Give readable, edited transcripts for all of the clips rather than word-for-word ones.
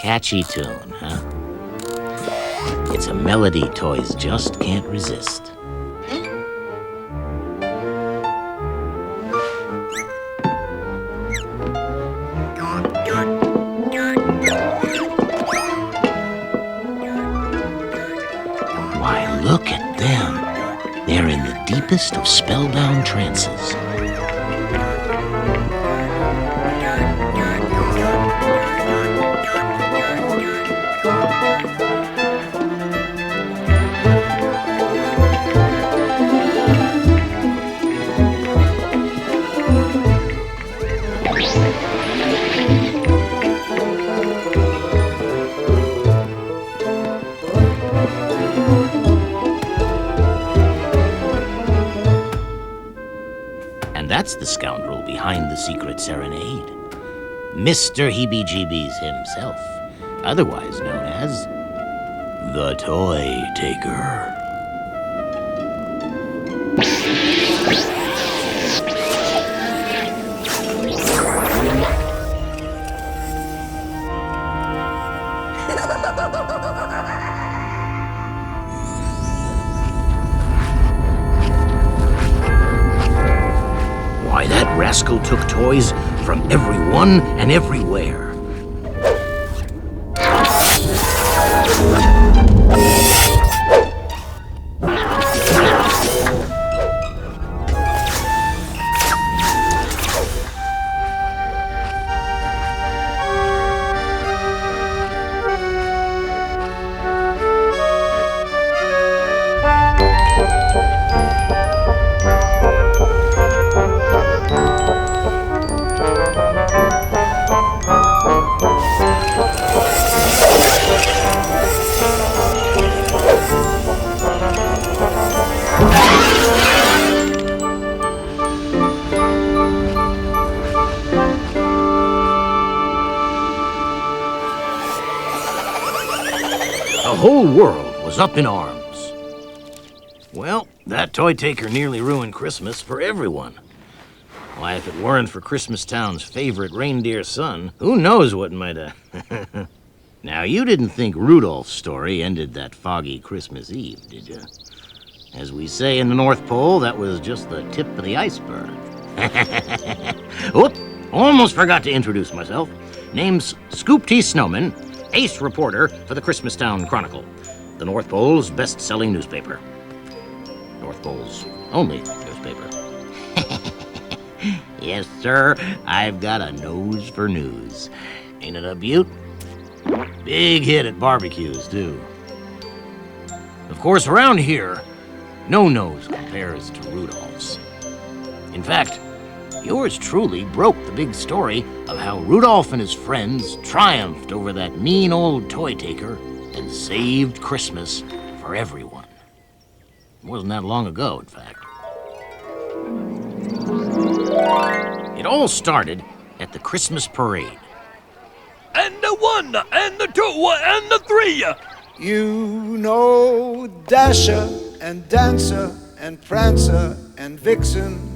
Catchy tune, huh? It's a melody toys just can't resist. Why, look at them. They're in the deepest of spellbound trances. That's the scoundrel behind the secret serenade. Mr. Heebie-Jeebies himself, otherwise known as the Toy Taker. Why, that rascal took toys from everyone and everywhere. The whole world was up in arms. Well, that toy taker nearly ruined Christmas for everyone. Why, if it weren't for Christmas Town's favorite reindeer son, who knows what might have... Now, you didn't think Rudolph's story ended that foggy Christmas Eve, did you? As we say in the North Pole, that was just the tip of the iceberg. Whoop! Almost forgot to introduce myself. Name's Scoop T. Snowman, ace reporter for the Christmastown Chronicle, the North Pole's best-selling newspaper. North Pole's only newspaper. Yes, sir, I've got a nose for news. Ain't it a beaut? Big hit at barbecues, too. Of course, around here, no nose compares to Rudolph's. In fact, yours truly broke the big story of how Rudolph and his friends triumphed over that mean old toy taker and saved Christmas for everyone. It wasn't that long ago, in fact. It all started at the Christmas parade. And the one, and the two, and the three. You know Dasher and Dancer and Prancer and Vixen,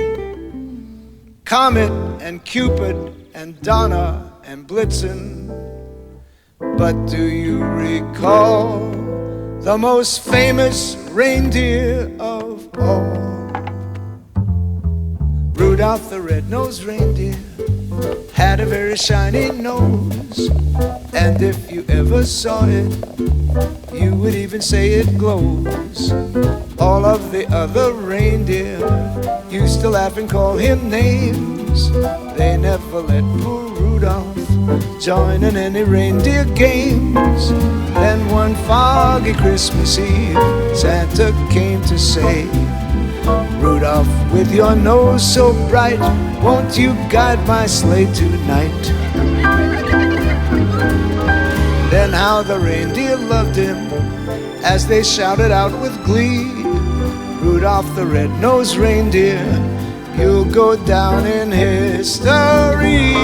Comet and Cupid and Donna and Blitzen. But do you recall the most famous reindeer of all? Rudolph the red-nosed reindeer had a very shiny nose, and if you ever saw it, you would even say it glows. All of the other reindeer used to laugh and call him names. They never let poor Rudolph join in any reindeer games. Then one foggy Christmas Eve, Santa came to say, Rudolph, with your nose so bright, won't you guide my sleigh tonight? Then how the reindeer loved him as they shouted out with glee, Rudolph the red-nosed reindeer, you'll go down in history.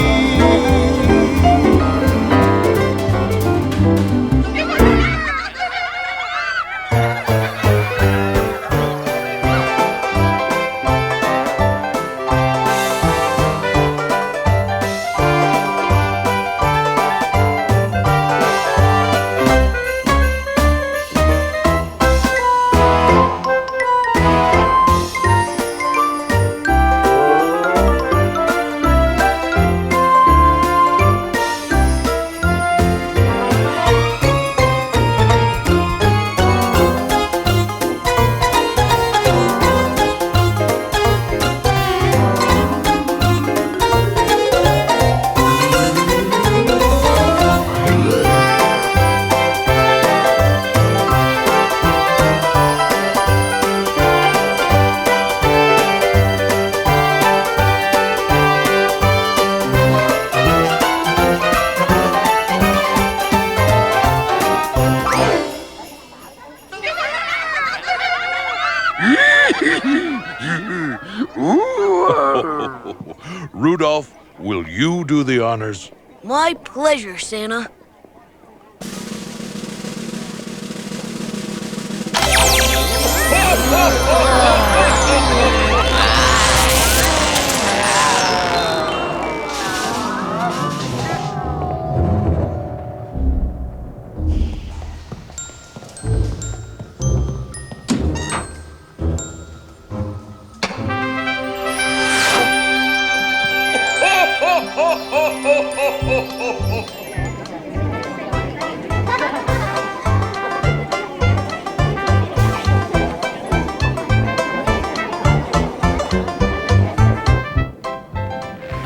Rudolph, will you do the honors? My pleasure, Santa.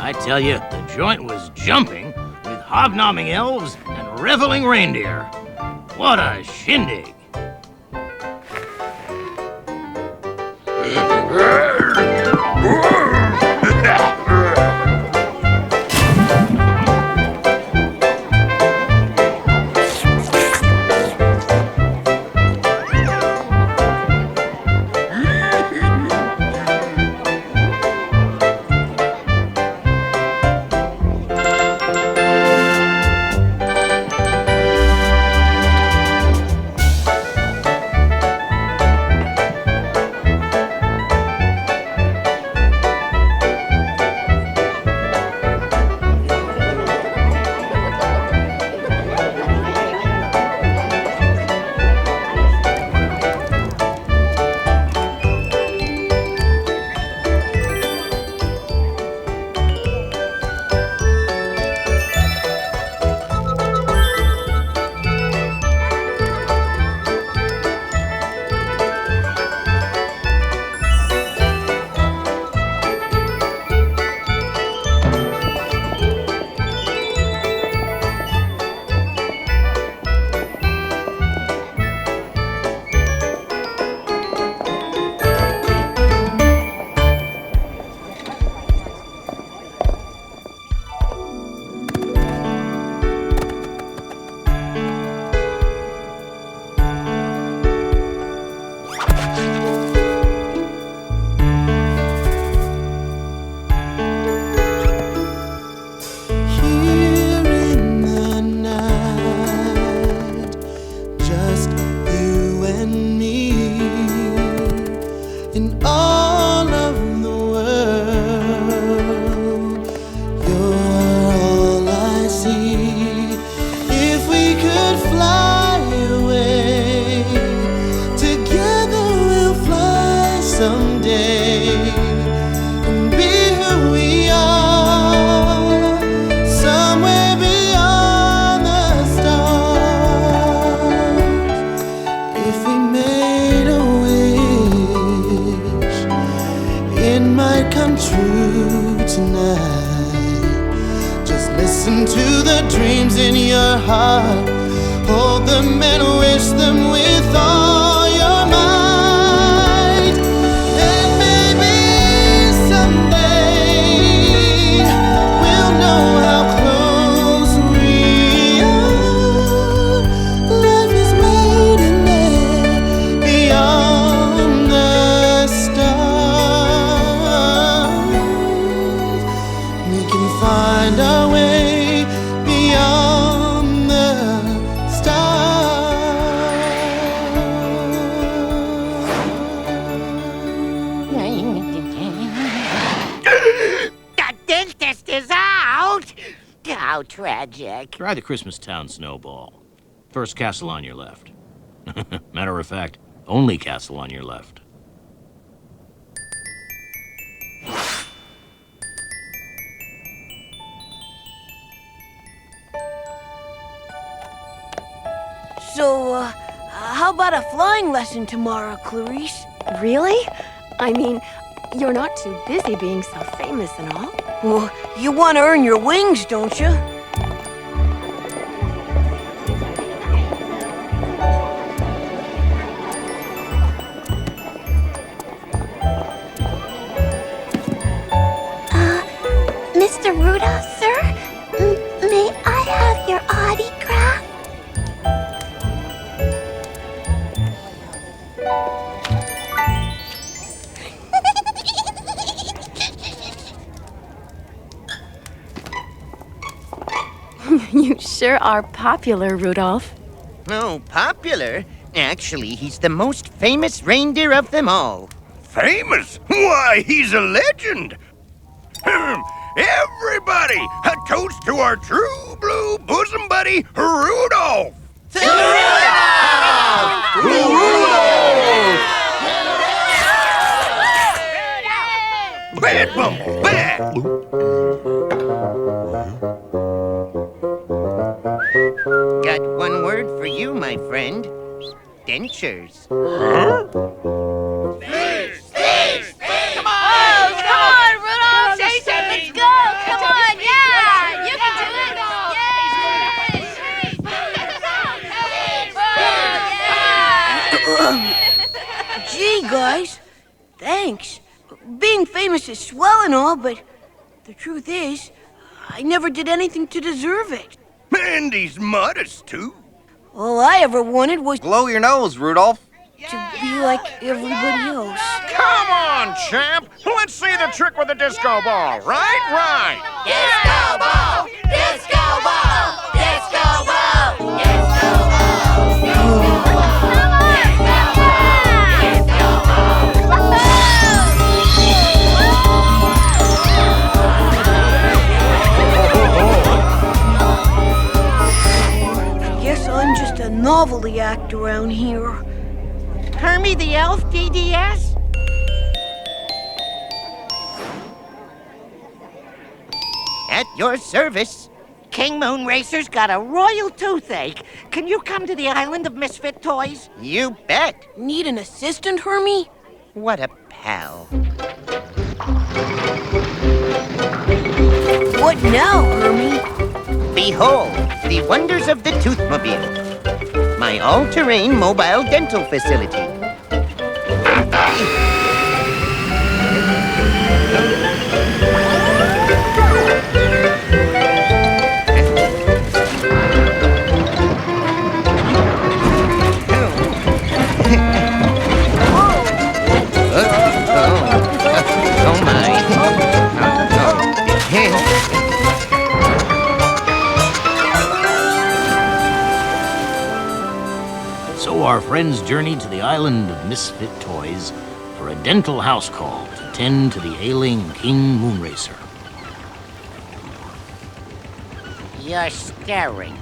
I tell you, the joint was jumping with hobnobbing elves and reveling reindeer. What a shindig! someday and be who we are. come true tonight. Just listen to the dreams in your heart. Hold them and wish them with all your might. And maybe someday we'll know how close we are. Life is waiting there beyond the stars. We can find our way beyond the The dentist is out! How tragic. Try the Christmas Town snowball. First castle on your left. Matter of fact, only castle on your left. So, how about a flying lesson tomorrow, Clarice? Really? I mean, you're not too busy being so famous and all. Well, you want to earn your wings, don't you? Mr. Rudolph, sir? May I have your autograph? You sure are popular, Rudolph. Oh, popular? Actually, he's the most famous reindeer of them all. Famous? Why, he's a legend. Everybody, a toast to our true blue bosom buddy, Rudolph! Bad Bumble, bad! Got one word for you, my friend. Dentures. Gee, guys, thanks. Being famous is swell and all, but the truth is, I never did anything to deserve it. And he's modest, too. All I ever wanted was Blow your nose, Rudolph. to be like everybody else. Come on, champ. Let's see the trick with the disco ball. Right? Disco ball! Disco ball! Disco ball! Disco Guess I'm just a novelty act around here. Hermie the Elf, DDS? At your service. King Moon Racer's got a royal toothache. Can you come to the island of Misfit Toys? You bet. Need an assistant, Hermie? What a pal. What now, Hermie? Behold, the wonders of the Toothmobile. My all-terrain mobile dental facility. Oh my. So our friends journeyed to the island of Misfit Toys for a dental house call to tend to the ailing King Moonracer. You're staring.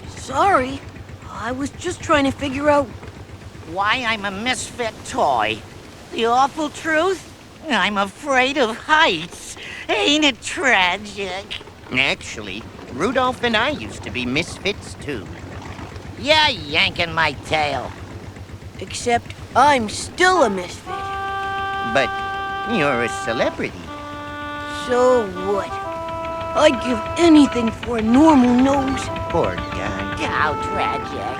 Sorry, I was just trying to figure out. Why I'm a misfit toy. The awful truth? I'm afraid of heights. Ain't it tragic? Actually, Rudolph and I used to be misfits too. You're yanking my tail. Except I'm still a misfit. But you're a celebrity. So what? I'd give anything for a normal nose. Poor guy. How tragic.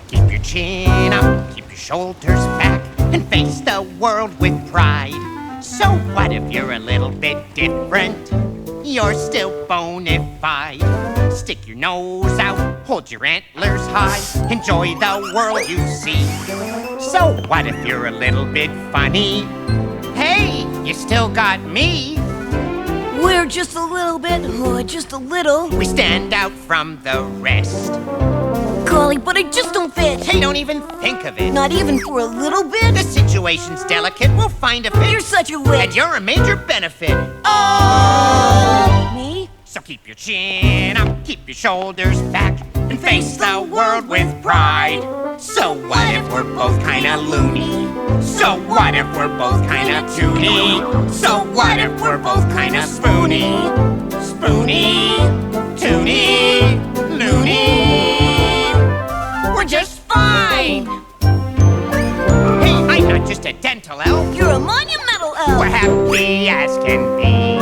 Keep your chin up, keep your shoulders back, and face the world with pride. So what if you're a little bit different? You're still bona fide. Stick your nose out, hold your antlers high, enjoy the world you see. So what if you're a little bit funny? Hey, you still got me. We're just a little bit, just a little. We stand out from the rest. Golly, but I just don't fit. Hey, don't even think of it. Not even for a little bit? The situation's delicate, we'll find a fix. You're such a wit. And you're a major benefit. Oh! Me? So keep your chin up, keep your shoulders back, and face the world with pride. So what if we're both kinda loony? So what if we're both kinda toony? So what if we're both kinda spoony? Spoony, toony, loony. We're just fine. Hey, I'm not just a dental elf. You're a monumental elf. We're happy as can be.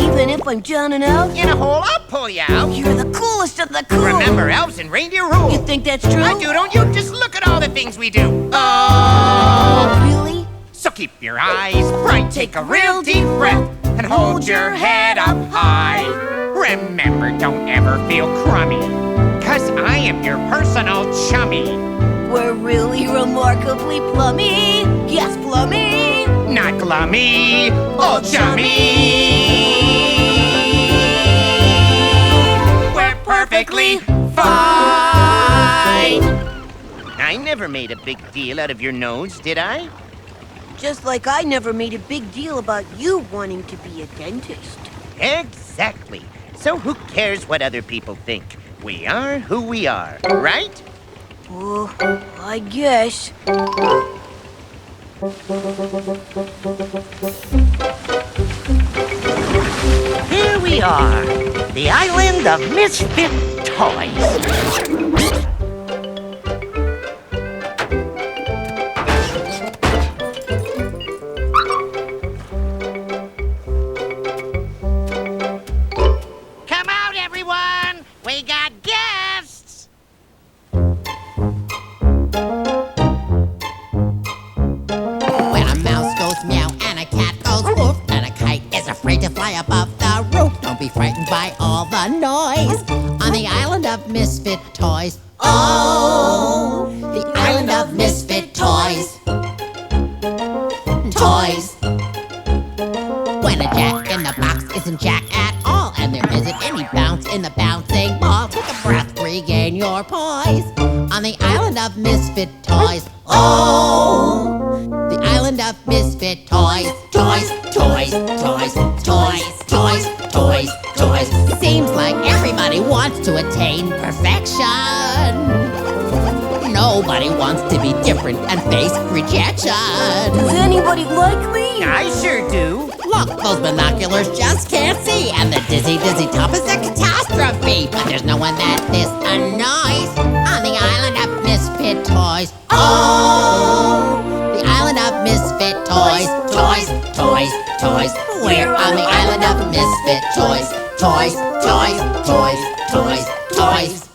Even if I'm down and out? In a hole, I'll pull you out. You're the coolest of the cool. Remember, elves and reindeer rule. You think that's true? I do, don't you? Just look at all the things we do. Oh! Really? So keep your eyes bright, take a real deep breath, and hold your head up high. Remember, don't ever feel crummy, 'cause I am your personal chummy. We're really remarkably plummy. Yes, plummy. Not glummy, oh chummy. We're perfectly fine. I never made a big deal out of your nose, did I? Just like I never made a big deal about you wanting to be a dentist. Exactly. So who cares what other people think? We are who we are, right? Well, I guess. Here we are, the island of Misfit toys. Come out, everyone! We got guests! When a mouse goes meow and a cat goes woof and a kite is afraid to fly above the roof, don't be frightened by all the noise on the island of Misfit toys. Oh, the island of Misfit toys. Toys. When a jack in the box isn't jack at all, and there isn't any bounce in the bouncing ball, take a breath, regain your poise on the island of Misfit toys. Oh, the island of Misfit toys. Toys, toys, toys, toys, toys, toys, toys. Seems like everybody wants to attain perfection. Nobody wants to be different and face rejection. Does anybody like me? I sure do. Look, those binoculars just can't see, and the dizzy, dizzy top is a catastrophe. But there's no one that this annoys on the island of Misfit toys. Oh, the island of Misfit toys. Toys, toys, toys. We're on the island of Misfit toys. Toys, toys, toys, toys, toys.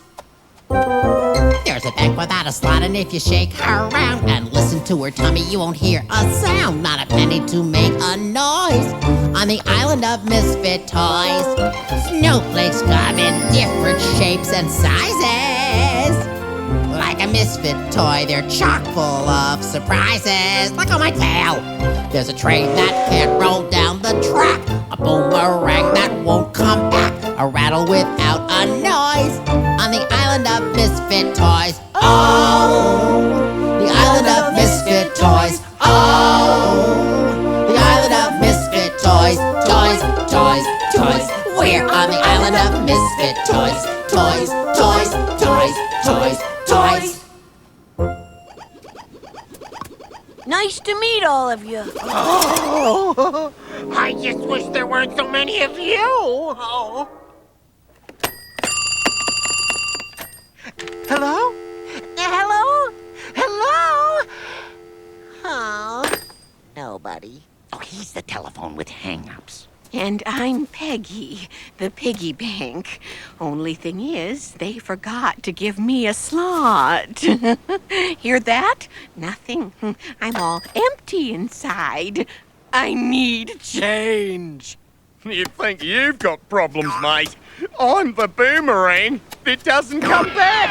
There's a bag without a slot, and if you shake her around and listen to her tummy, you won't hear a sound, not a penny to make a noise on the island of Misfit toys. Snowflakes come in different shapes and sizes. Like a misfit toy, they're chock full of surprises. Look on my tail. There's a train that can't roll down the track, a boomerang that won't come back, a rattle without a noise on the island of Misfit toys. Oh, the island of Misfit toys. Oh, the island of Misfit toys. Toys, toys, toys. We're on the island of Misfit toys. Toys, toys, toys, toys, toys. Nice to meet all of you. Oh, I just wish there weren't so many of you. Oh. Hello? Hello? Hello? Huh? telephone with hang-ups. And I'm Peggy, the piggy bank. Only thing is, they forgot to give me a slot. Hear that? Nothing. I'm all empty inside. I need change. You think you've got problems, mate? I'm the boomerang that doesn't come back.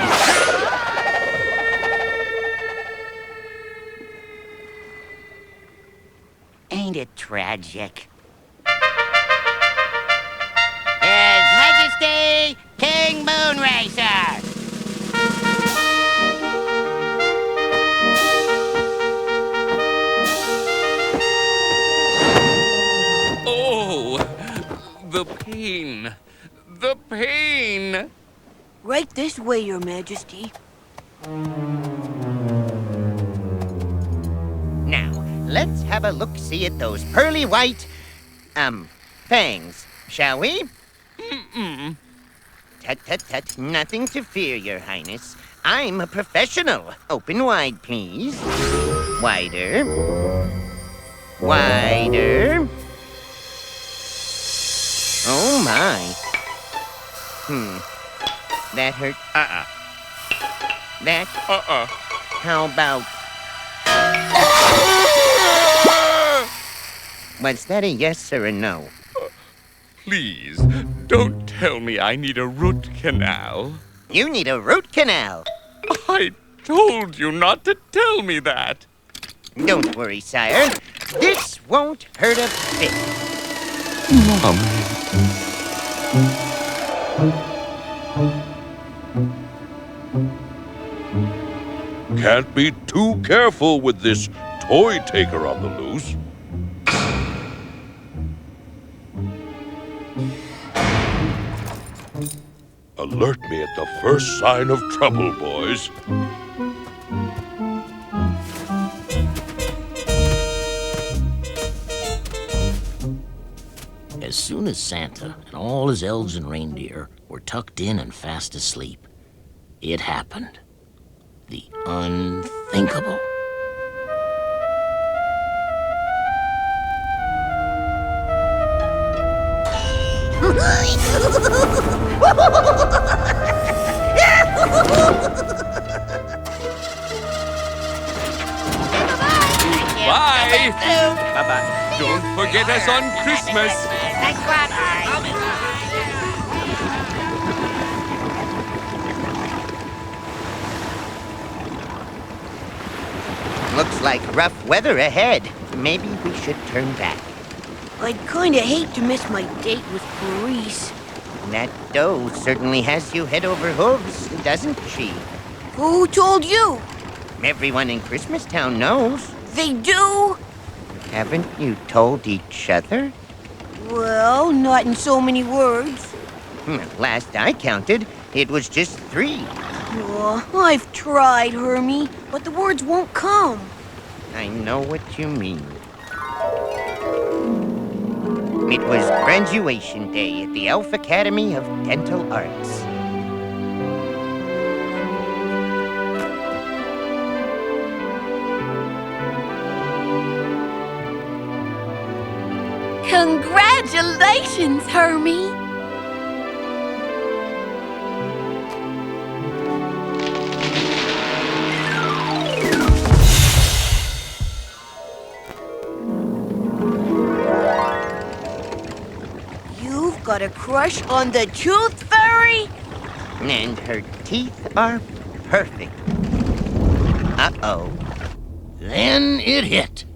Ain't it tragic? His Majesty, King Moonracer! Oh, the pain. The pain. Right this way, Your Majesty. Now, let's have a look-see at those pearly white, fangs, shall we? Mm-mm. Tut, nothing to fear, Your Highness. I'm a professional. Open wide, please. Wider. Wider. Oh, my. That hurt. That? How about... Was that a yes or a no? Please, don't tell me I need a root canal. You need a root canal. I told you not to tell me that. Don't worry, sire. This won't hurt a bit. Mommy. Can't be too careful with this toy taker on the loose. Alert me at the first sign of trouble, boys. As soon as Santa and all his elves and reindeer were tucked in and fast asleep, it happened. The unthinkable. Bye. Bye-bye. Don't forget us on Christmas. Thanks a lot. Looks like rough weather ahead. Maybe we should turn back. I'd kinda hate to miss my date with Clarice. That doe certainly has you head over hooves, doesn't she? Who told you? Everyone in Christmastown knows. They do? Haven't you told each other? Well, not in so many words. Last I counted, it was just 3. Oh, I've tried, Hermie, but the words won't come. I know what you mean. It was graduation day at the Elf Academy of Dental Arts. Congratulations, Hermie! You've got a crush on the Tooth Fairy? And her teeth are perfect. Uh-oh. Then it hit.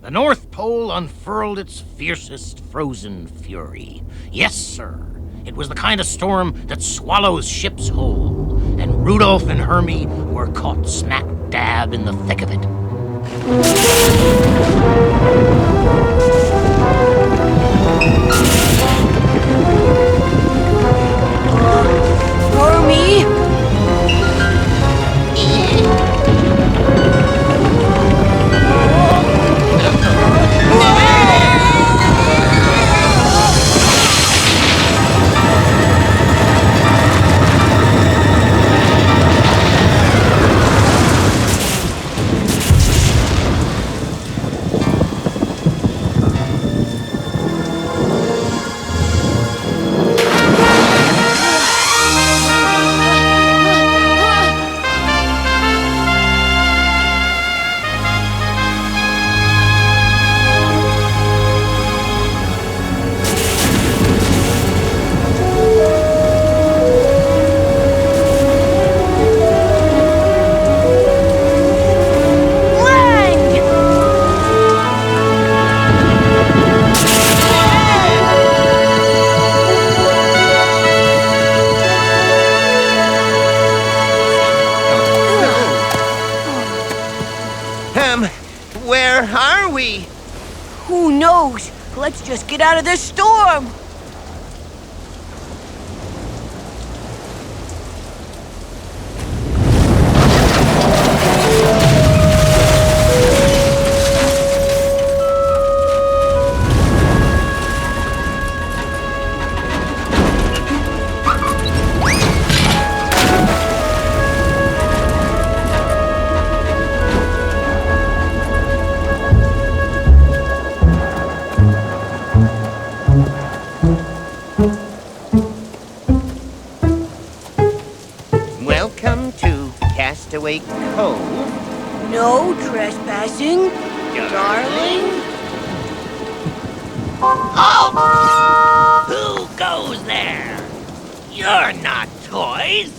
The North Pole unfurled its fiercest frozen fury. Yes, sir. It was the kind of storm that swallows ships whole. And Rudolph and Hermie were caught smack dab in the thick of it. Hermie? we? Who knows? Let's just get out of this storm. Welcome to Castaway Cove. No trespassing, darling. Halt! Who goes there? You're not toys.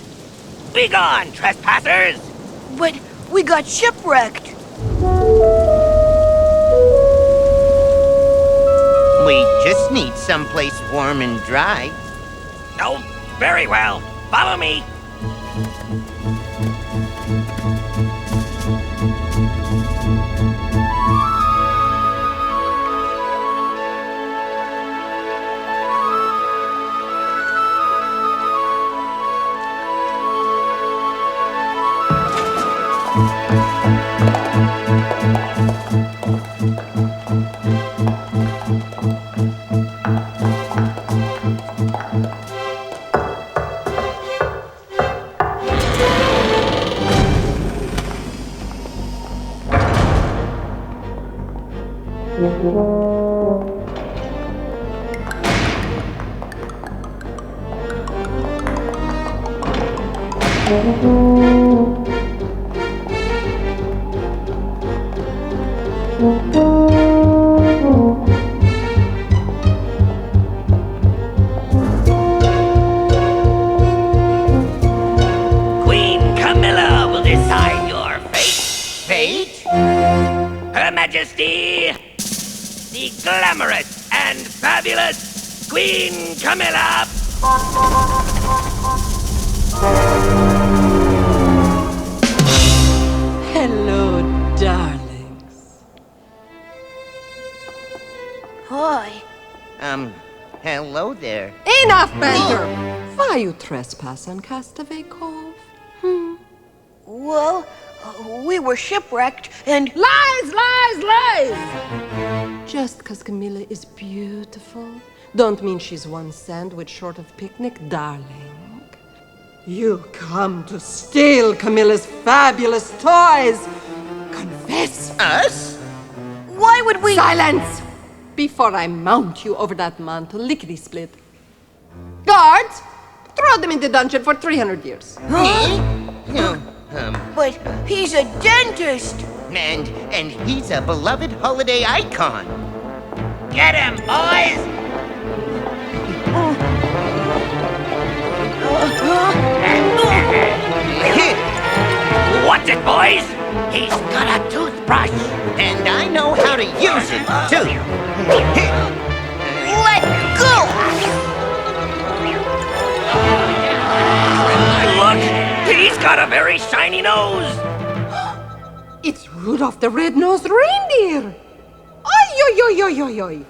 Be gone, trespassers! But we got shipwrecked. We just need someplace warm and dry. Oh, very well. Follow me. Queen Camila will decide your fate. Fate? Her Majesty, the glamorous and fabulous Queen Camila. Hello, darlings. Hi. Hello there. Enough banter! Why you trespass on Castaway Cove? Well, we were shipwrecked and... Lies, lies, lies! Just because Camilla is beautiful, don't mean she's one sandwich short of picnic, darling. You come to steal Camilla's fabulous toys! Confess! Us? Why would we... Silence! Before I mount you over that mantle, lickety-split. Guards, throw them in the dungeon for 300 years. But he's a dentist. And he's a beloved holiday icon. Get him, boys! What's it, boys? He's got a toothbrush. And I know how to use it, too. Let go! Look, he's got a very shiny nose. It's Rudolph the Red-Nosed Reindeer! Oi, oi, oi, oi, oi, oi!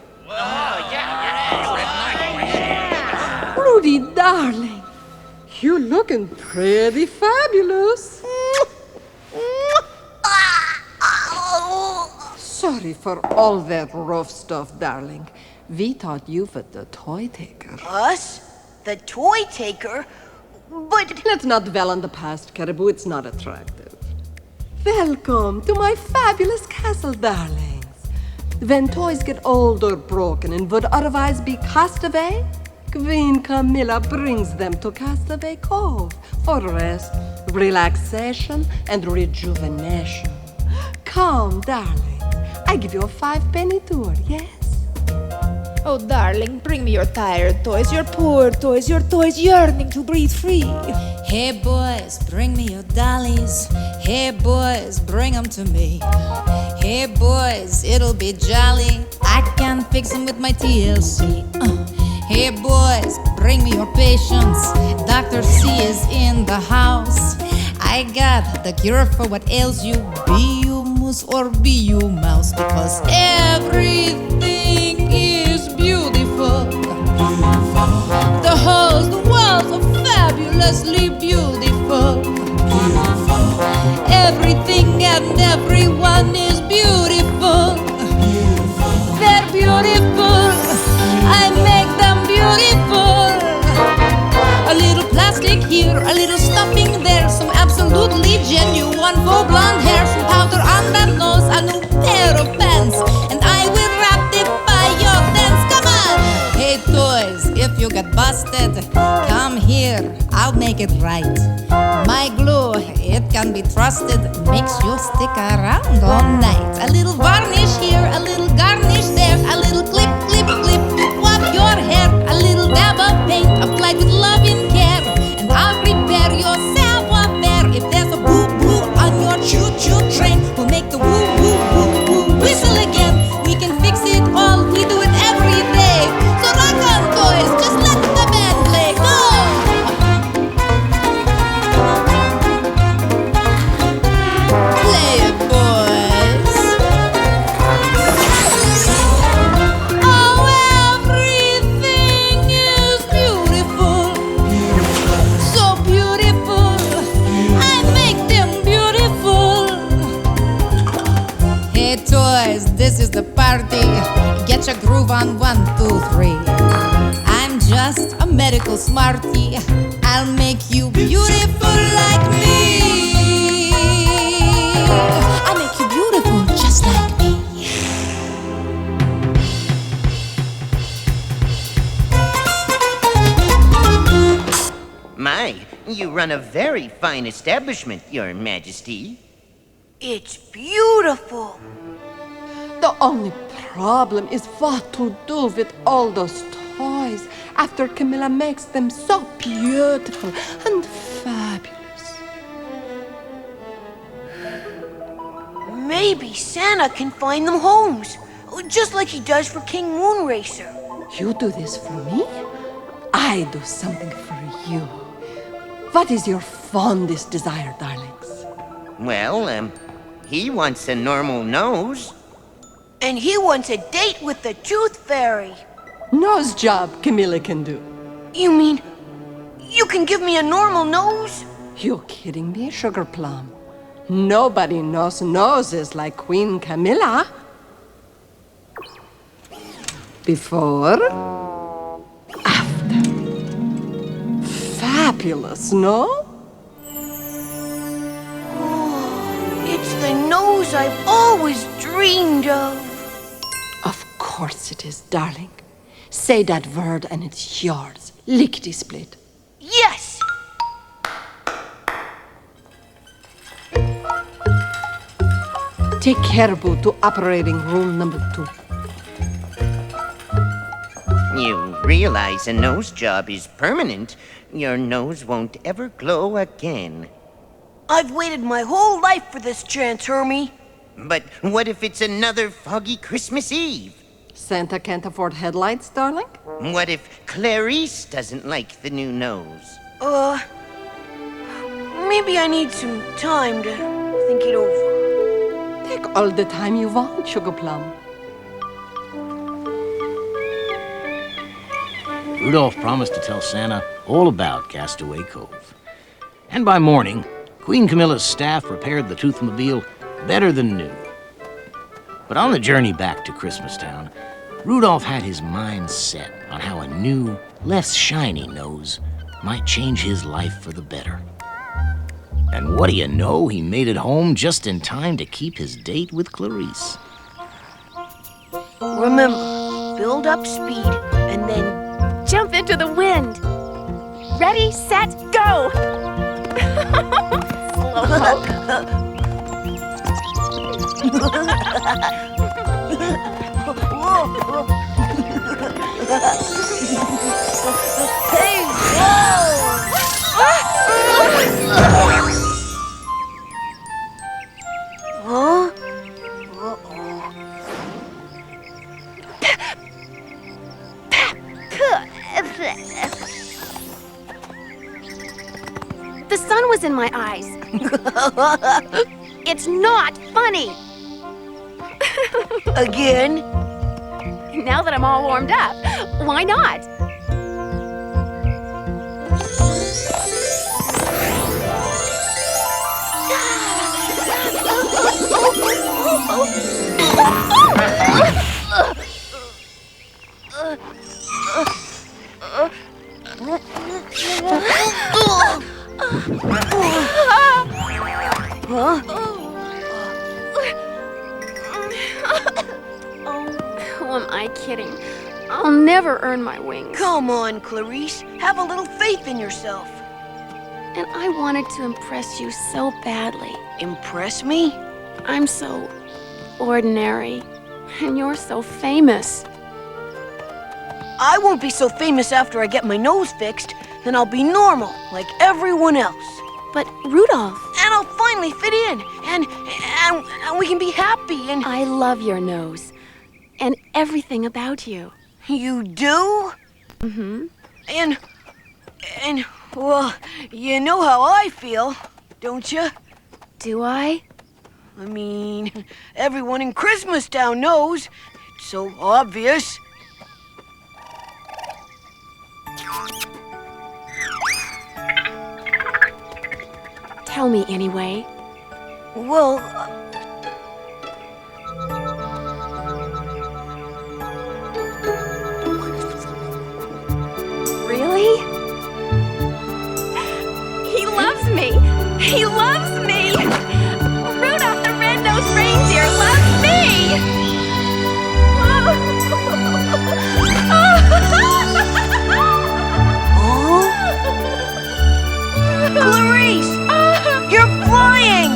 Rudy, darling, you looking pretty fabulous. Sorry for all that rough stuff, darling. We thought you were the toy taker. Us? The toy taker? But... Let's not dwell on the past, Caribou. It's not attractive. Welcome to my fabulous castle, darlings. When toys get old or broken and would otherwise be cast away, Queen Camila brings them to Castaway Cove for rest, relaxation, and rejuvenation. Come, darling. I give you a 5-penny tour, yes? Oh, darling, bring me your tired toys, your poor toys, your toys yearning to breathe free. Hey, boys, bring me your dollies. Hey, boys, bring them to me. Hey, boys, it'll be jolly. I can fix them with my TLC. Hey, boys, bring me your patients. Dr. C is in the house. I got the cure for what ails you. Be you mouse or be you mouse, because everything is beautiful. The halls, the walls are fabulously beautiful. Everything and everyone is beautiful. They're beautiful. I make them beautiful. A little plastic here, a little stuffing there, some absolutely genuine faux blonde hair, some powder on that nose, a new pair of pants, and I will ratify your dance. Come on! Hey toys, if you get busted, come here, I'll make it right. My glue, it can be trusted, makes you stick around all night. A little varnish here, a little garnish there, a little clip, clip, clip to wap your hair, a little dab of paint applied with loving care, and I'll prepare your savoir-faire. If there's a boo-boo on your choo-choo train, we'll make the woo-woo-woo-woo whistle again. We can fix it all, we do it every day. So rock on, toys, just let the band play. Go! Play it, boys. Oh, everything is beautiful. So beautiful. I make them beautiful. Hey, toys, this is the party. Get your groove on 1, 2, 3. I'm just a medical smarty. I'll make you beautiful like me. I'll make you beautiful just like me. My, you run a very fine establishment, Your Majesty. It's beautiful. The only problem is what to do with all those toys after Camila makes them so beautiful and fabulous. Maybe Santa can find them homes, just like he does for King Moonracer. You do this for me, I do something for you. What is your fondest desire, darlings? Well, he wants a normal nose. And he wants a date with the Tooth Fairy. Nose job Camila can do. You mean you can give me a normal nose? You kidding me, Sugar Plum? Nobody knows noses like Queen Camila. Before, after. Fabulous, no? Oh, it's the nose I've always dreamed of. Of course it is, darling. Say that word and it's yours. Lickety-split. Yes! Take care, Boo, to operating room number 2. You realize a nose job is permanent. Your nose won't ever glow again. I've waited my whole life for this chance, Hermie. But what if it's another foggy Christmas Eve? Santa can't afford headlights, darling? What if Clarice doesn't like the new nose? Maybe I need some time to think it over. Take all the time you want, Sugar Plum. Rudolph promised to tell Santa all about Castaway Cove. And by morning, Queen Camilla's staff repaired the Toothmobile better than new. But on the journey back to Christmastown, Rudolph had his mind set on how a new, less shiny nose might change his life for the better. And what do you know, he made it home just in time to keep his date with Clarice. Remember, build up speed, and then jump into the wind. Ready, set, go! Hey, whoa! Huh? The sun was in my eyes. It's not funny. Again? Now that I'm all warmed up, why not? Who am I kidding? I'll never earn my wings. Come on, Clarice. Have a little faith in yourself. And I wanted to impress you so badly. Impress me? I'm so ordinary, and you're so famous. I won't be so famous after I get my nose fixed. Then I'll be normal, like everyone else. But Rudolph... And I'll finally fit in, and we can be happy, and... I love your nose, and everything about you. You do? Mm-hmm. And, well, you know how I feel, don't you? Do I? I mean, everyone in Christmastown knows. It's so obvious. Tell me anyway. Well, really? He loves me! He loves me! Rudolph the red-nosed reindeer loves me! Clarice! You're flying!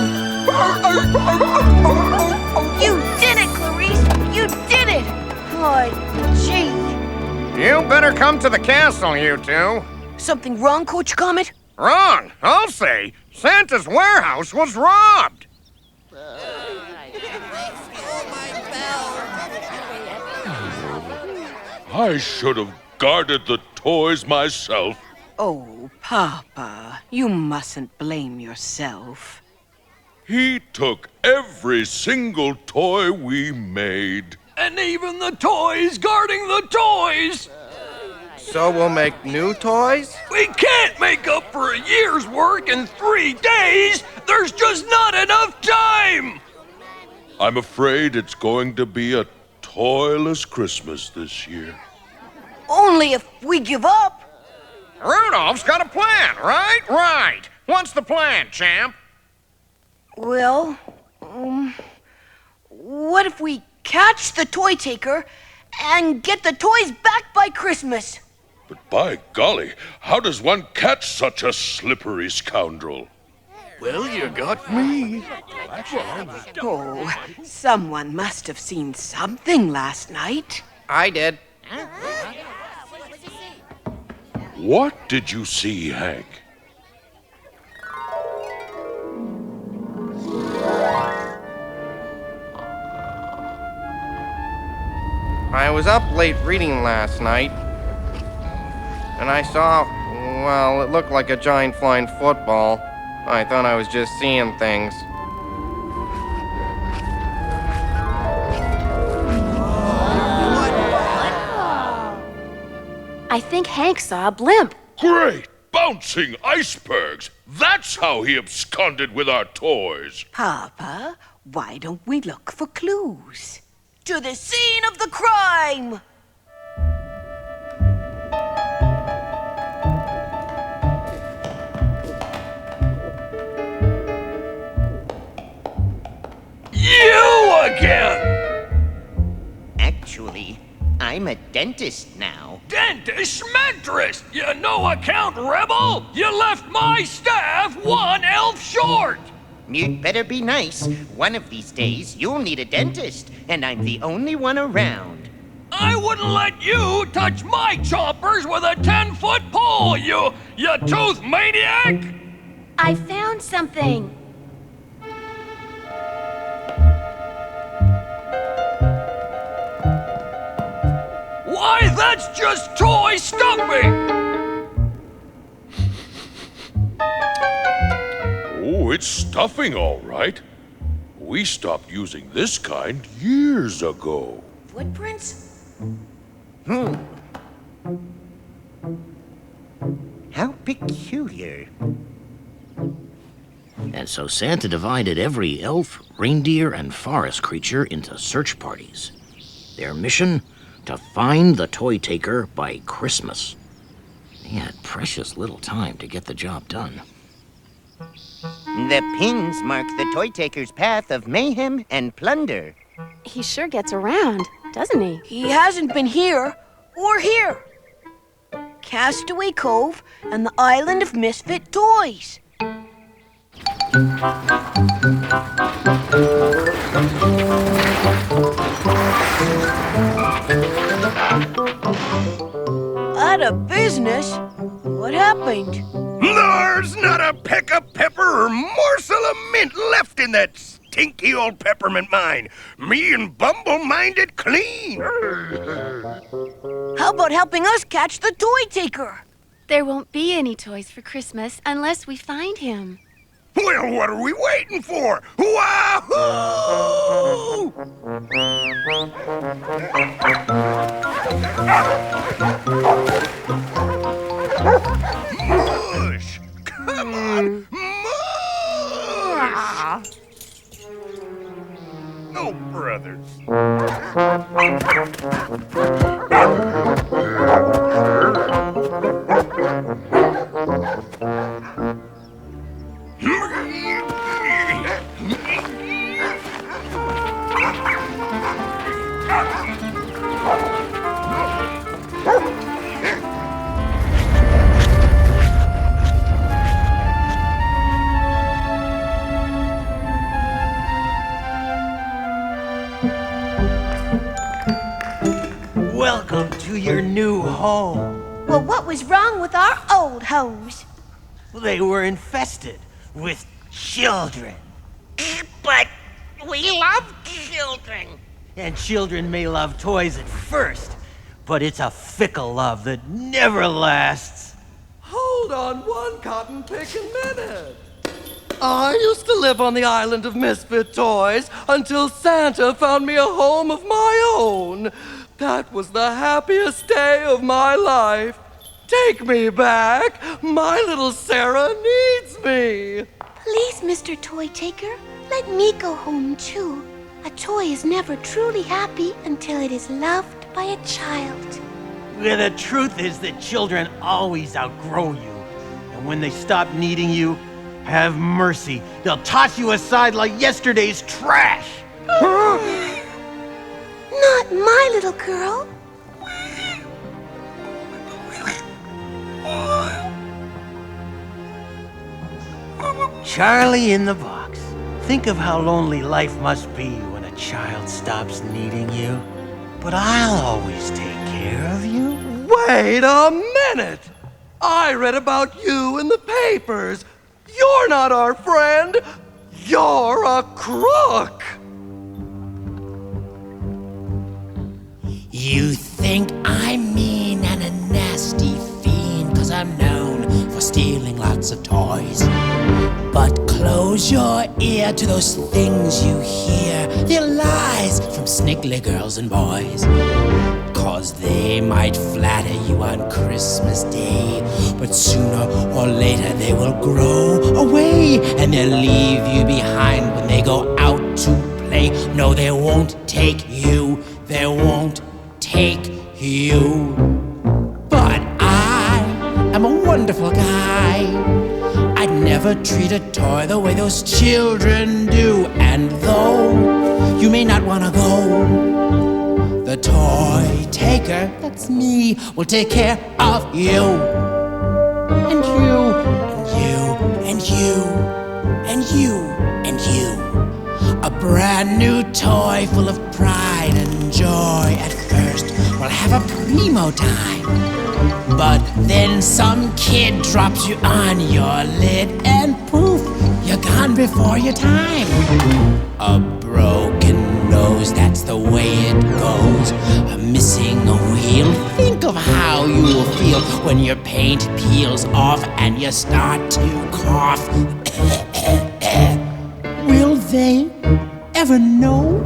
You did it, Clarice! You did it! Oh, gee. You better come to the castle, you two. Something wrong, Coach Comet? Wrong, I'll say. Santa's warehouse was robbed. I should have guarded the toys myself. Oh, Papa, you mustn't blame yourself. He took every single toy we made. And even the toys guarding the toys! So we'll make new toys? We can't make up for a year's work in 3 days! There's just not enough time! I'm afraid it's going to be a toyless Christmas this year. Only if we give up. Rudolph's got a plan, right? Right. What's the plan, champ? Well, what if we catch the toy taker and get the toys back by Christmas? But by golly, how does one catch such a slippery scoundrel? Well, you got me. Oh, someone must have seen something last night. I did. What did you see, Hank? I was up late reading last night, and I saw, well, it looked like a giant flying football. I thought I was just seeing things. I think Hank saw a blimp. Great! Bouncing icebergs! That's how he absconded with our toys. Papa, why don't we look for clues? To the scene of the crime! You again! Actually, I'm a dentist now. Dentist schmentress! You no-account rebel! You left my staff 1 elf short! You'd better be nice. One of these days, you'll need a dentist, and I'm the only one around. I wouldn't let you touch my choppers with a 10-foot pole, you tooth maniac! I found something. Why, that's just toy stuffing! Oh, it's stuffing, all right. We stopped using this kind years ago. Footprints? How peculiar. And so Santa divided every elf, reindeer, and forest creature into search parties. Their mission? To find the toy taker by Christmas. They had precious little time to get the job done. The pins mark the toy taker's path of mayhem and plunder. He sure gets around, doesn't he? He hasn't been here or here. Castaway Cove and the island of Misfit toys. Out of business? What happened? There's not a peck of pepper or morsel of mint left in that stinky old peppermint mine. Me and Bumble mined it clean. How about helping us catch the toy taker? There won't be any toys for Christmas unless we find him. Well, what are we waiting for? Wahoo! Mush! Come on, mush! Oh, brothers. Welcome to your new home. Well, what was wrong with our old homes? They were infested with children. But we love children. And children may love toys at first, but it's a fickle love that never lasts. Hold on one cotton-picking minute. I used to live on the island of Misfit toys until Santa found me a home of my own. That was the happiest day of my life. Take me back. My little Sarah needs me. Please, Mr. Toy Taker, let me go home too. A toy is never truly happy until it is loved by a child. Well, the truth is that children always outgrow you. And when they stop needing you, have mercy. They'll toss you aside like yesterday's trash. Not my little girl. Charlie in the box. Think of how lonely life must be when a child stops needing you. But I'll always take care of you. Wait a minute. I read about you in the papers. You're not our friend. You're a crook. You think I'm mean and a nasty fiend, 'cause I'm known for stealing lots of toys. But close your ear to those things you hear. They're lies from sniggly girls and boys. 'Cause they might flatter you on Christmas Day, but sooner or later they will grow away, and they'll leave you behind when they go out to play. No, they won't take you. They won't take you. But I am a wonderful guy. I'd never treat a toy the way those children do. And though you may not want to go, the toy taker, that's me, will take care of you. And you, and you, and you, and you, and you. A brand new toy full of pride and joy. At first, we'll have a primo time. But then some kid drops you on your lid and poof, you're gone before your time. A broken nose, that's the way it goes. A missing a wheel, think of how you'll feel when your paint peels off and you start to cough. Will they ever know.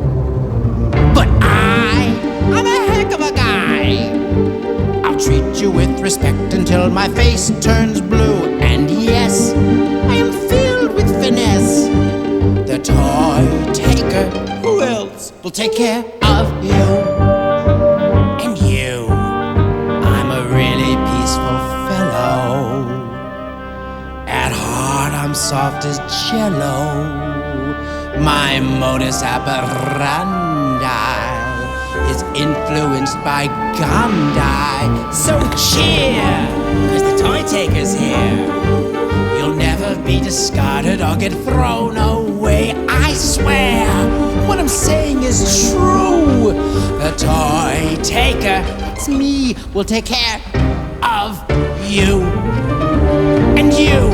But I'm a heck of a guy. I'll treat you with respect until my face turns blue. And yes, I am filled with finesse. The toy taker, who else will take care of you? And you, I'm a really peaceful fellow. At heart, I'm soft as jello. My modus operandi is influenced by Gandhi. So cheer, cause the toy taker's here. You'll never be discarded or get thrown away. I swear, what I'm saying is true. The toy taker, it's me, will take care of you. And you.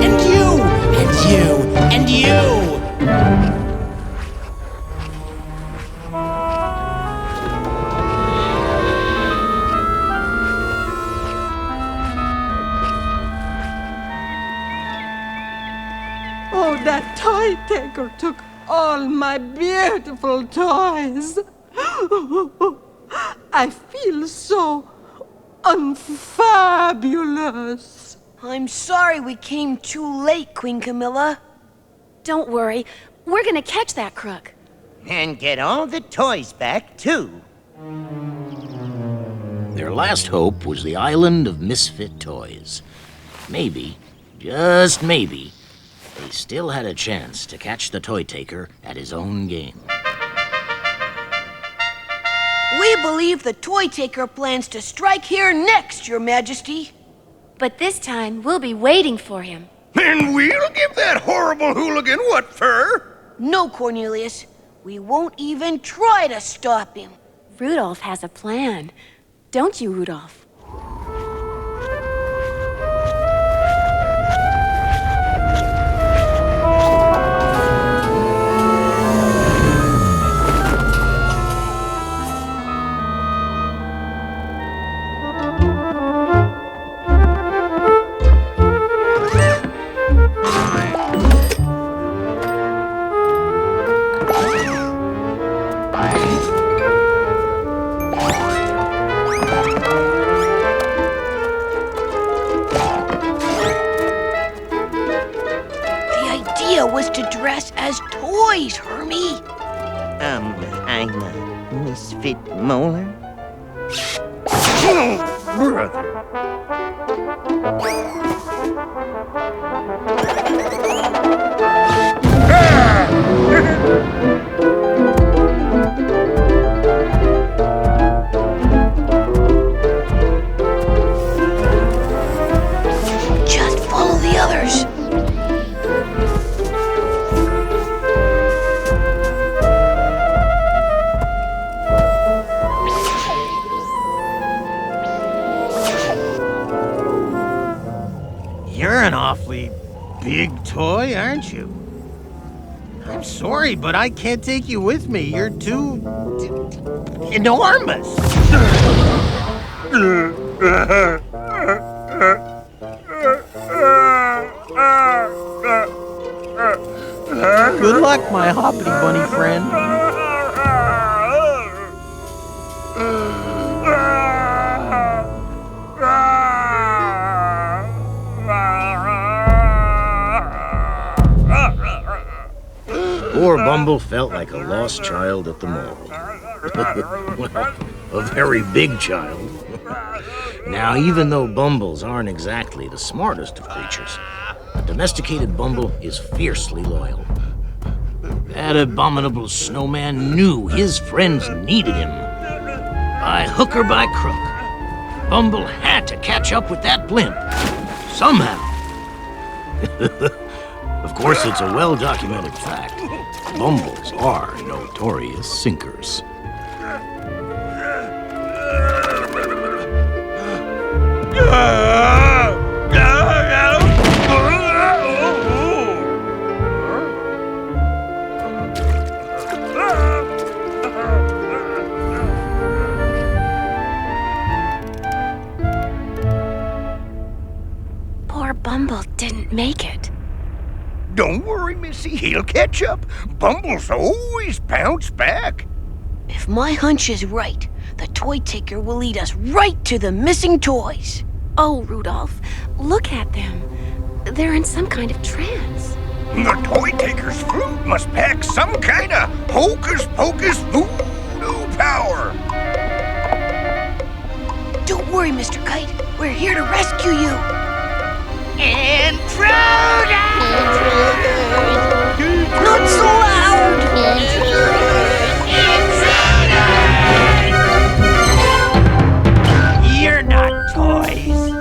And you. And you. And you. Oh, that toy taker took all my beautiful toys. I feel so unfabulous. I'm sorry we came too late, Queen Camila. Don't worry. We're gonna catch that crook. And get all the toys back, too. Their last hope was the island of misfit toys. Maybe, just maybe, they still had a chance to catch the toy taker at his own game. We believe the toy taker plans to strike here next, Your Majesty. But this time, we'll be waiting for him. And we'll give that horrible hooligan what for? No, Cornelius. We won't even try to stop him. Rudolph has a plan. Don't you, Rudolph? Was to dress as toys, Hermie. I'm a misfit molar. Oh, brother. Just follow the others. You're an awfully big toy, aren't you? I'm sorry, but I can't take you with me. You're too enormous. Good luck, my hoppity bunny friend. Poor Bumble felt like a lost child at the mall. Well, a very big child. Now, even though Bumbles aren't exactly the smartest of creatures, a domesticated Bumble is fiercely loyal. That abominable snowman knew his friends needed him. By hook or by crook, Bumble had to catch up with that blimp. Somehow. Of course, it's a well-documented fact. Bumbles are notorious sinkers. Poor Bumble didn't make it. Don't worry, Missy, he'll catch up. Bumbles always bounce back. If my hunch is right, the toy taker will lead us right to the missing toys. Oh, Rudolph, look at them. They're in some kind of trance. The toy taker's flute must pack some kind of hocus-pocus voodoo power. Don't worry, Mr. Kite. We're here to rescue you. Intruders! Not so loud! You're not toys.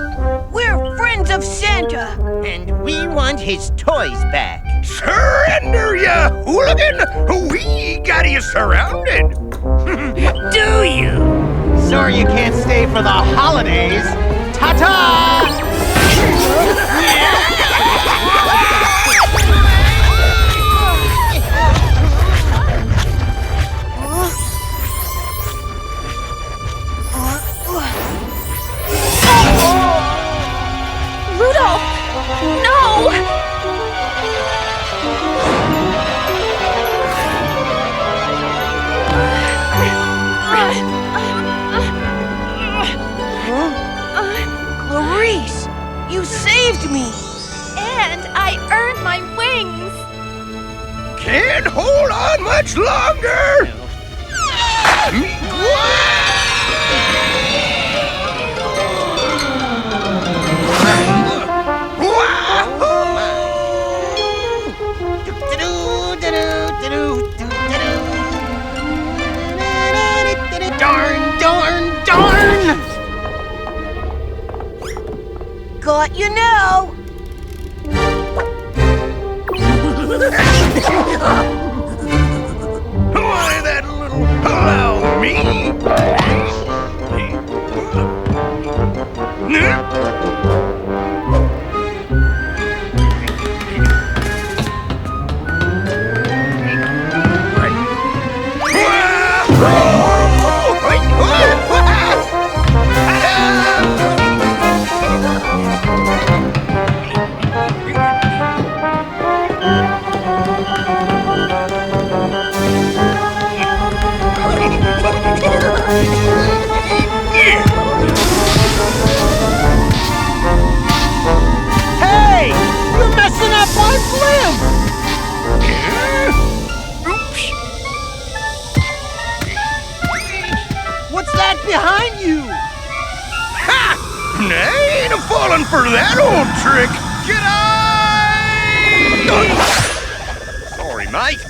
We're friends of Santa. And we want his toys back. Surrender, ya hooligan! We got you surrounded. Do you? Sorry you can't stay for the holidays. Ta-ta! Rudolph! No! Clarice, you saved me. And I earned my wings. Can't hold on much longer. Darn! Got you now. Why that little allow me? Hey! You're messing up my blimp! What's that behind you? Ha! I ain't falling for that old trick. Get on! Sorry, mate.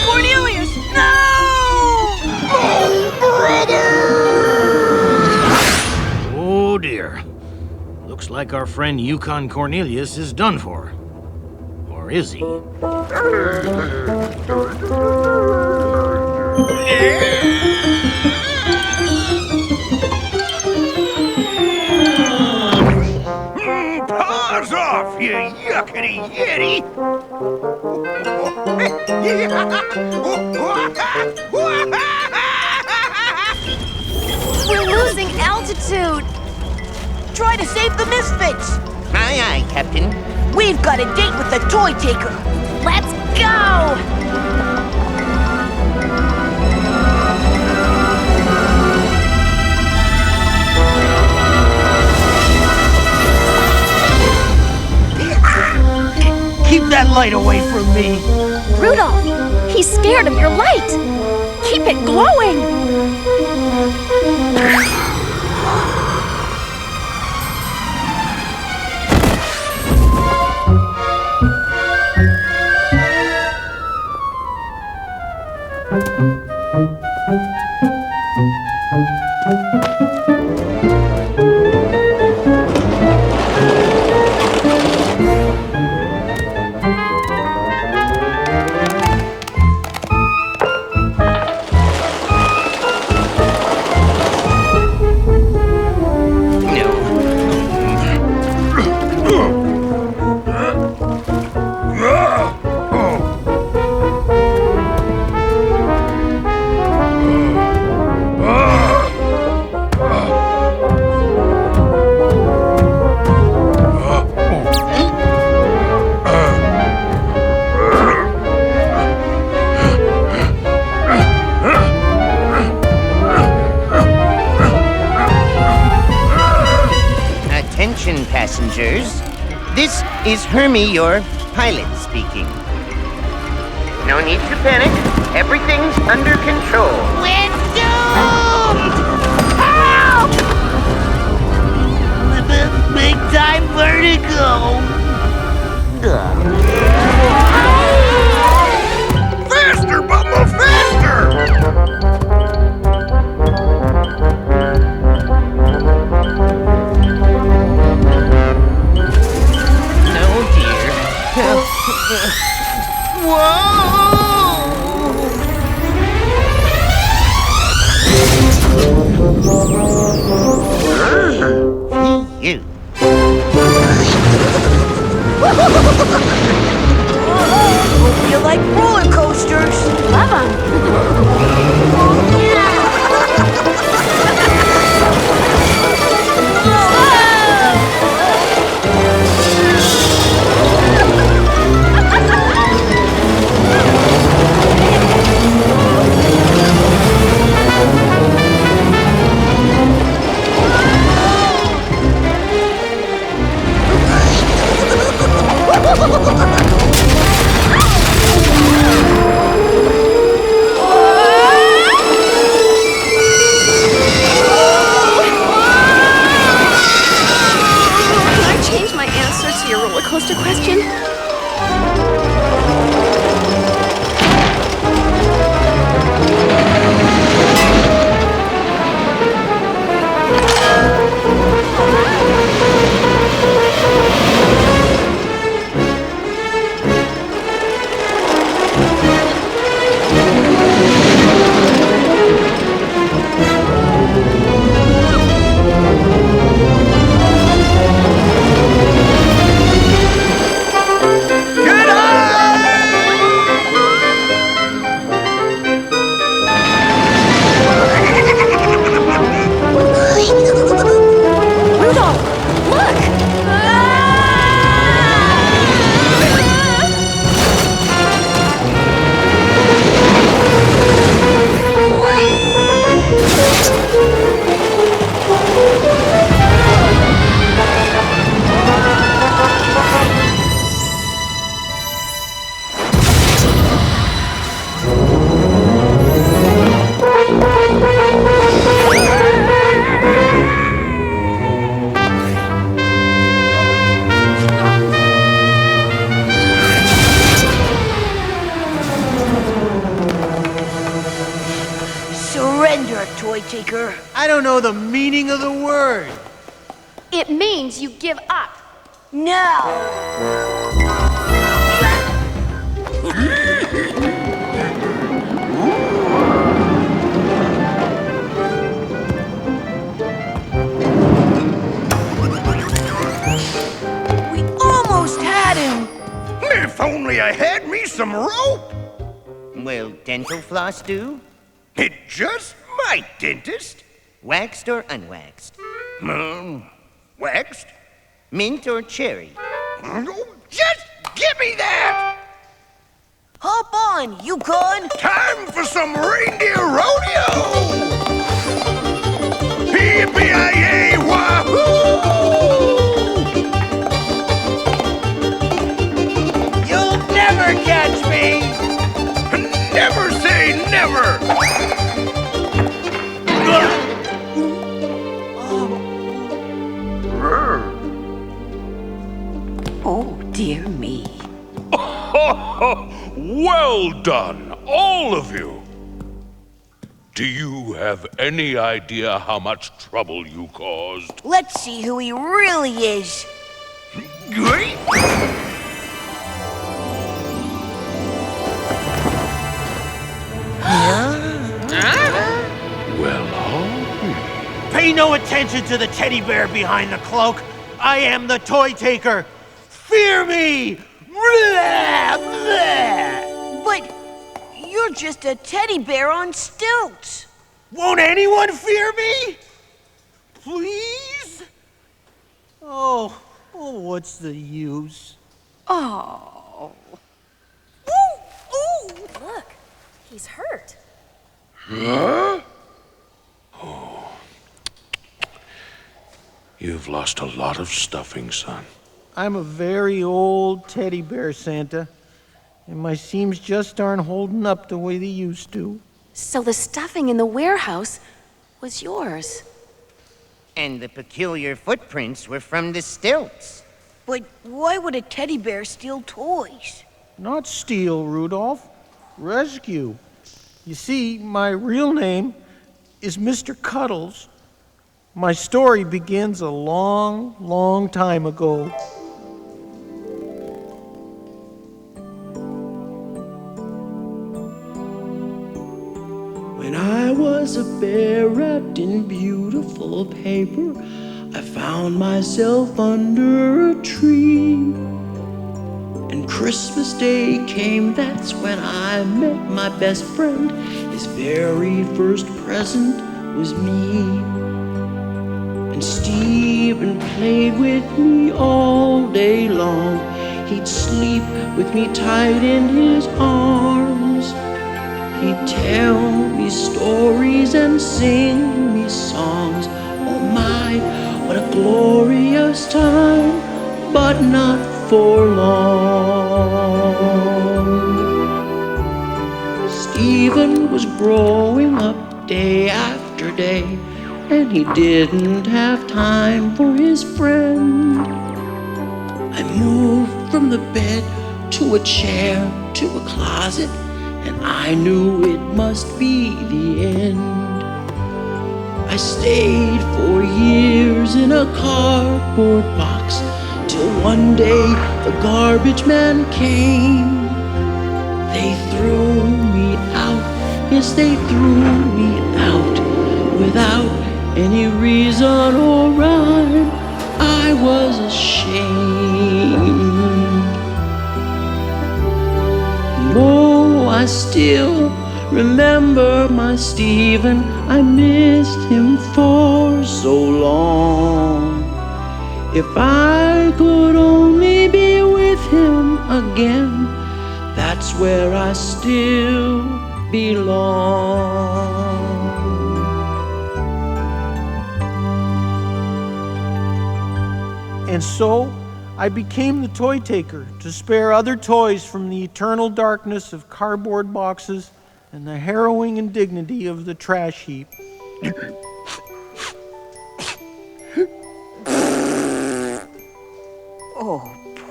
Cornelius, no! Oh, brother! Oh dear. Looks like our friend Yukon Cornelius is done for. Or is he? Paws off, you yuckity yeti! We're losing altitude. Try to save the Misfits. Aye, aye, Captain. We've got a date with the toy taker. Let's go! Keep that light away from me. Rudolph, he's scared of your light. Keep it glowing. passengers. This is Hermie, your pilot, speaking. No need to panic. Everything's under control. We're doomed! Help! Big time vertigo. Faster, Bumble, faster! Oh dear. Whoa! You. You like roller coasters? Love 'em. Can I change my answer to your roller coaster question? Rudolph, look! Surrender, toy taker. I don't know the meaning of the word. It means you give up. Now! We almost had him. If only I had me some rope. Will dental floss do? It just might, dentist. Waxed or unwaxed? Waxed? Mint or cherry? Just give me that! Hop on, Yukon. Time for some reindeer rodeo! Yippee-yi-yay, wahoo! You'll never catch me! Never say never! Oh, dear me. Well done, all of you. Do you have any idea how much trouble you caused? Let's see who he really is. Great! Well, Pay no attention to the teddy bear behind the cloak. I am the toy taker. Fear me! Blah, blah. But you're just a teddy bear on stilts. Won't anyone fear me? Please? Oh, what's the use? Oh. Ooh, look. He's hurt. huh? You've lost a lot of stuffing, son. I'm a very old teddy bear, Santa, and my seams just aren't holding up the way they used to. So the stuffing in the warehouse was yours. And the peculiar footprints were from the stilts. But why would a teddy bear steal toys? Not steal, Rudolph. Rescue. You see, my real name is Mr. Cuddles. My story begins a long, long time ago. When I was a bear wrapped in beautiful paper, I found myself under a tree. And Christmas Day came, that's when I met my best friend. His very first present was me. And Stephen played with me all day long. He'd sleep with me tight in his arms. He'd tell me stories and sing me songs. Oh my, what a glorious time, but not for long. Stephen was growing up day after day, and he didn't have time for his friend. I moved from the bed to a chair to a closet, and I knew it must be the end. I stayed for years in a cardboard box, till one day the garbage man came. They threw me out, yes they threw me out, without any reason or rhyme. I was ashamed. Oh, I still remember my Stephen. I missed him for so long. If I could only be with him again, that's where I still belong. And so, I became the toy taker to spare other toys from the eternal darkness of cardboard boxes and the harrowing indignity of the trash heap. Oh,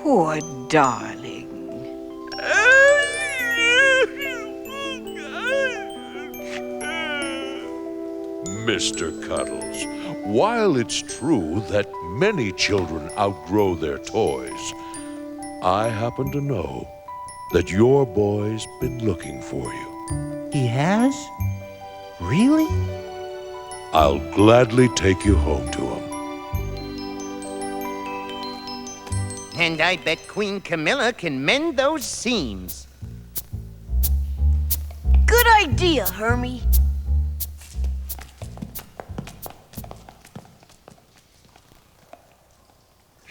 poor darling. Mr. Cuddles, while it's true that many children outgrow their toys, I happen to know that your boy's been looking for you. He has? Really? I'll gladly take you home to him. And I bet Queen Camila can mend those seams. Good idea, Hermie.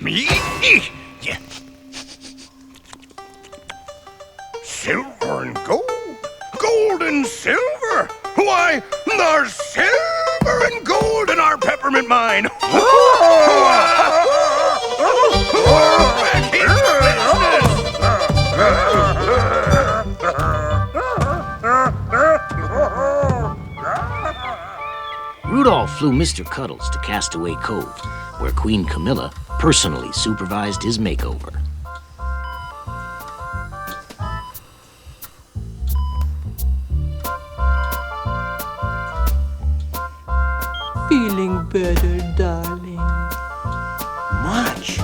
Me? Yeah. Silver and gold? Gold and silver? Why, there's silver and gold in our peppermint mine. Back into Rudolph flew Mr. Cuddles to Castaway Cove, where Queen Camila personally supervised his makeover. Feeling better, darling? Much.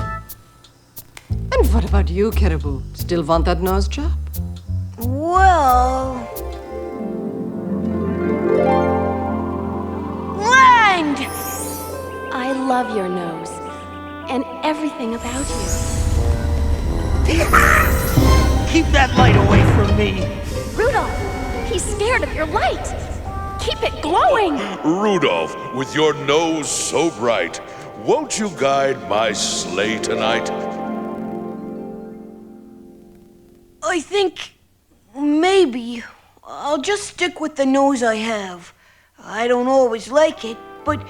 And what about you, Caribou? Still want that nose job? Well... Land! I love your nose and everything about you. Keep that light away from me! Rudolph, he's scared of your light. Keep it glowing. Rudolph, with your nose so bright, won't you guide my sleigh tonight? I think maybe I'll just stick with the nose I have. I don't always like it, but,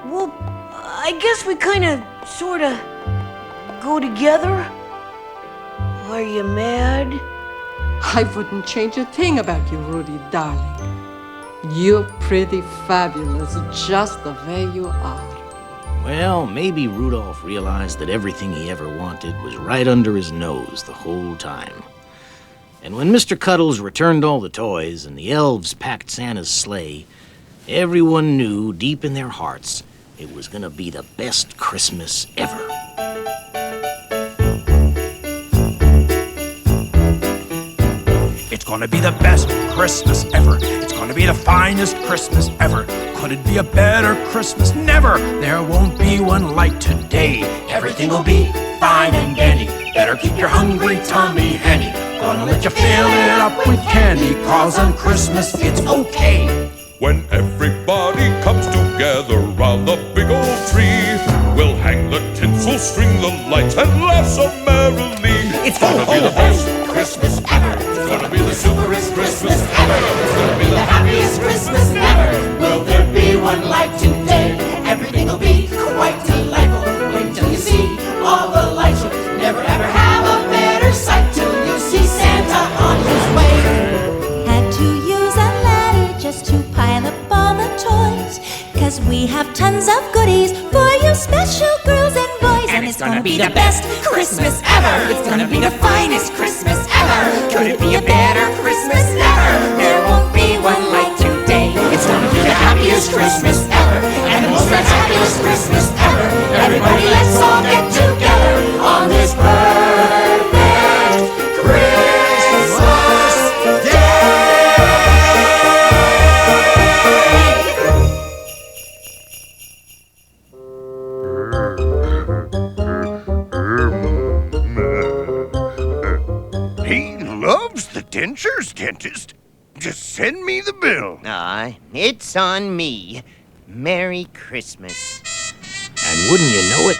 well, I guess we kinda, sorta, go together. Are you mad? I wouldn't change a thing about you, Rudy, darling. You're pretty fabulous just the way you are. Well, maybe Rudolph realized that everything he ever wanted was right under his nose the whole time. And when Mr. Cuddles returned all the toys and the elves packed Santa's sleigh, everyone knew deep in their hearts it was gonna be the best Christmas ever. It's gonna be the best Christmas ever. It's gonna be the finest Christmas ever. Could it be a better Christmas? Never! There won't be one like today. Everything will be fine and dandy. Better keep your hungry tummy handy. Gonna let you fill it up with candy, 'cause on Christmas it's okay. When everybody comes together round the big old tree, we'll hang the tinsel, string the lights, and laugh so merrily. It's gonna be the best Christmas ever. It's gonna be the superest Christmas ever. It's gonna be the happiest Christmas ever. Will there be one like today? Everything will be quite delightful. Wait till you see all the lights. You'll never ever have a better sight till you see Santa on his way. Had to use a ladder just to pile up all the toys, 'cause we have tons of goodies for you special girls and boys. And it's gonna be the best Christmas ever. It's gonna be the finest Christmas ever. Could it be a better Christmas? Never. There won't be one like today. It's gonna be the happiest Christmas ever. And the most fabulous Christmas ever. Everybody, let's all get together on this perfect Christmas day. He loves the dentures, dentist. Just send me the bill. It's on me. Merry Christmas. And wouldn't you know it,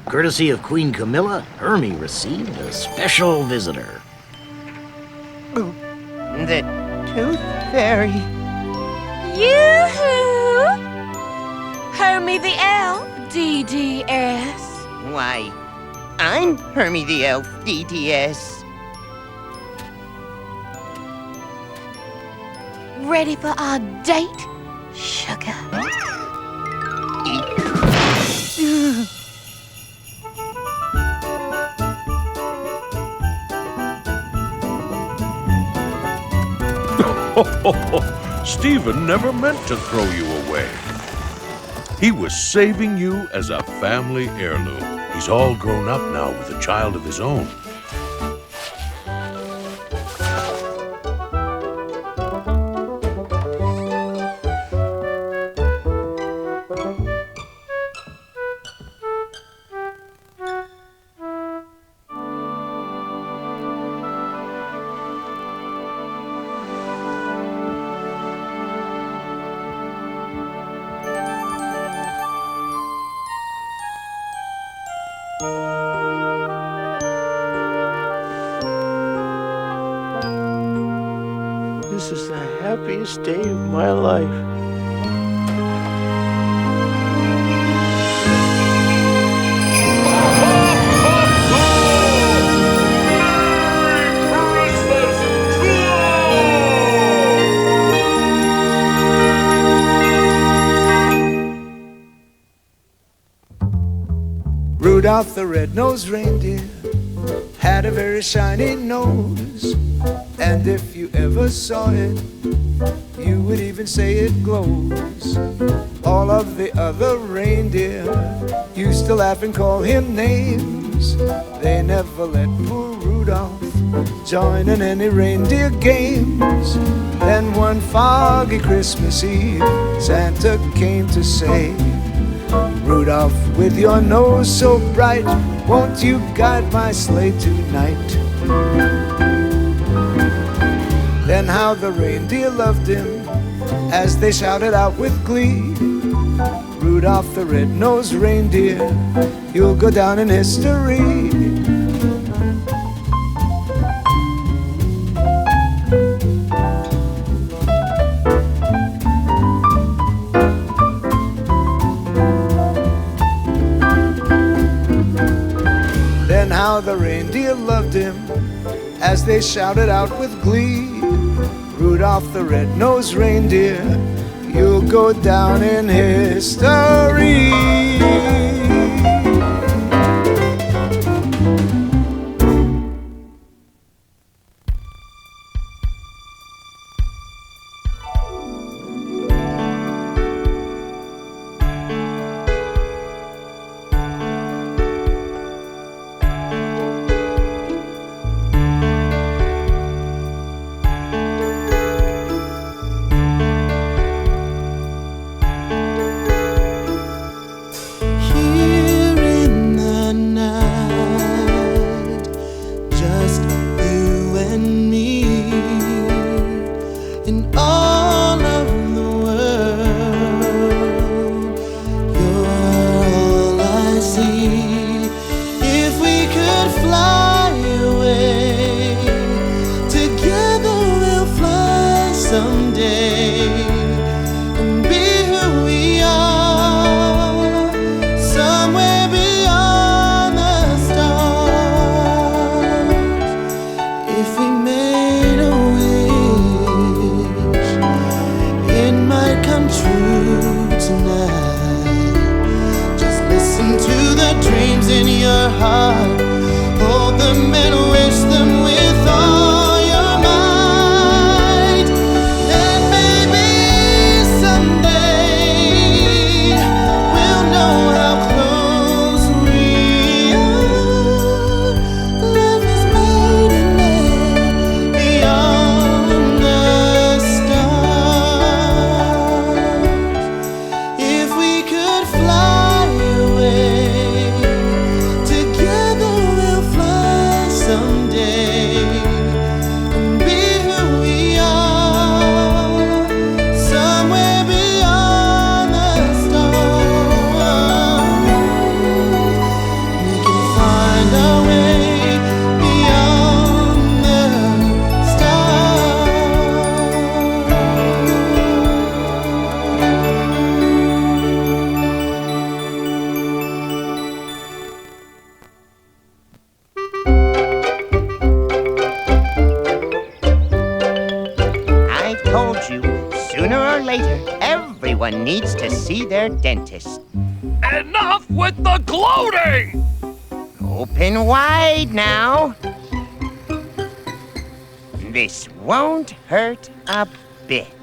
courtesy of Queen Camila, Hermie received a special visitor. The Tooth Fairy. Yoo-hoo! Hermie the Elf, DDS. Why, I'm Hermie the Elf, DDS. Ready for our date, sugar? Stephen never meant to throw you away. He was saving you as a family heirloom. He's all grown up now with a child of his own. This is the happiest day of my life. Rudolph the red-nosed reindeer had a very shiny nose, and if you ever saw it, you would even say it glows. All of the other reindeer used to laugh and call him names. They never let poor Rudolph join in any reindeer games. Then one foggy Christmas Eve, Santa came to say, Rudolph, with your nose so bright, won't you guide my sleigh tonight? Then how the reindeer loved him as they shouted out with glee, Rudolph the red-nosed reindeer, you'll go down in history. they shouted out with glee, Rudolph the red-nosed reindeer, you'll go down in history. Everyone needs to see their dentist. Enough with the gloating! Open wide now. This won't hurt a bit.